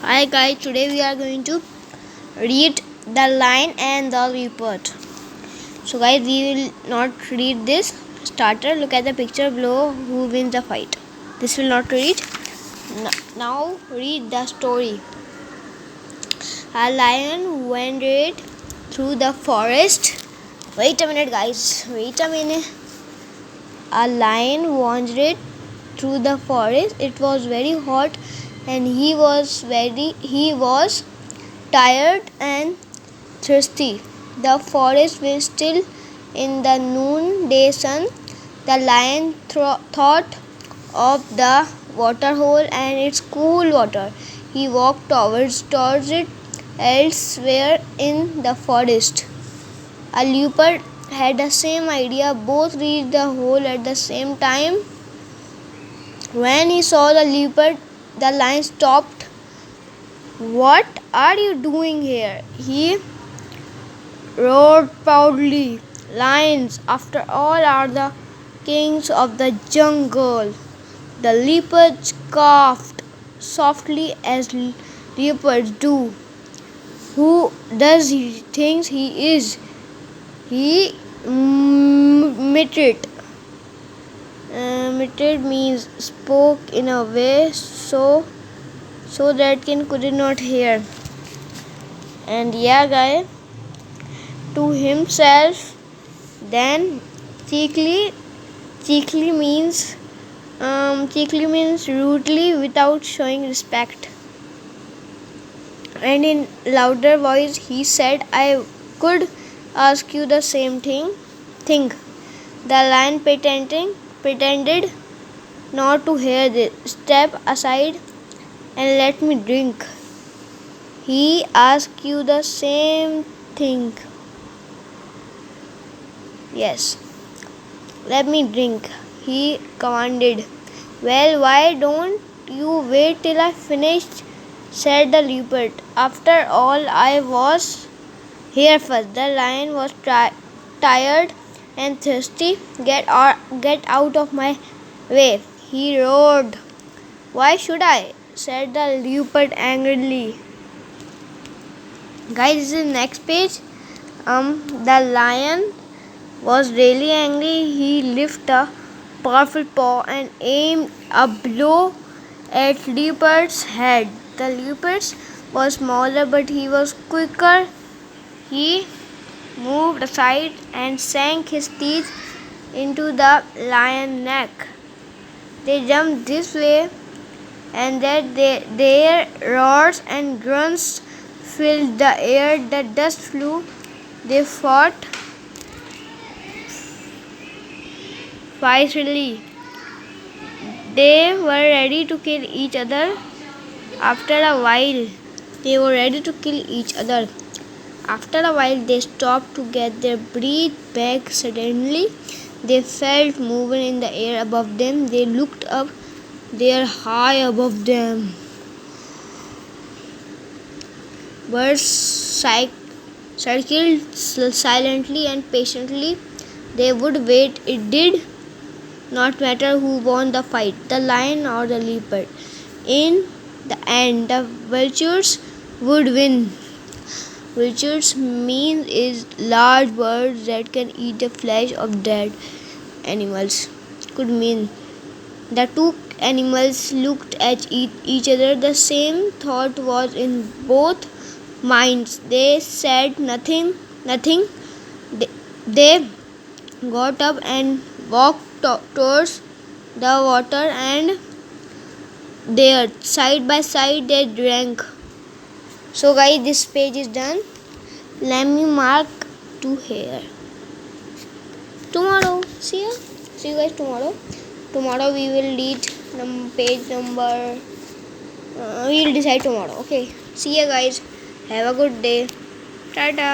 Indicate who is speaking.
Speaker 1: Hi guys, today we are going to read The Lion and the Leopard. So guys, we will not read this starter. Look at the picture below who wins the fight. This will not read. Now read the story. A lion wandered through the forest. Wait a minute guys, wait a minute. A lion wandered through the forest. It was very hot and he was tired and thirsty. The forest was still in the noonday sun. The lion thought of the water hole and its cool water. He walked towards it. Elsewhere in the forest, a leopard had the same idea. Both reached the hole at the same time. When he saw the leopard, the lion stopped. "What are you doing here?" he roared proudly. "Lions, after all, are the kings of the jungle." The leopard scoffed softly, as leopards do. "Who does he think he is?" he muttered. Muttered means spoke in a way so that King could not hear. And yeah, guy, to himself. Then cheekily means rudely, without showing respect. And in louder voice he said, "I could ask you the same thing." The lion pretended not to hear this. "Step aside and let me drink." "He asked you the same thing." "Yes, let me drink," he commanded. "Well, why don't you wait till I finish?" said the leopard. "After all, I was here first." The lion was tired and thirsty. Get out of my way," he roared. "Why should I?" said the leopard angrily. Guys, this is next page. The lion was really angry. He lifted a powerful paw and aimed a blow at leopard's head. The leopard was smaller, but he was quicker. He moved aside and sank his teeth into the lion's neck. They jumped this way and that. Their roars and grunts filled the air. The dust flew. They fought fiercely. They were ready to kill each other. After a while, they stopped to get their breath back. Suddenly, they felt movement in the air above them. They looked up. There, high above them, birds circled silently and patiently. They would wait. It did not matter who won the fight, the lion or the leopard. In the end, the vultures would win. Vultures mean is large birds that can eat the flesh of dead animals. Could mean the two animals looked at each other. The same thought was in both minds. They said nothing. They got up and walked towards the water, and there, side by side, they drank. So guys, this page is done. Let me mark to here. Tomorrow, see you guys tomorrow. Tomorrow we will read page number. We will decide tomorrow. Okay. See you guys. Have a good day. Tata.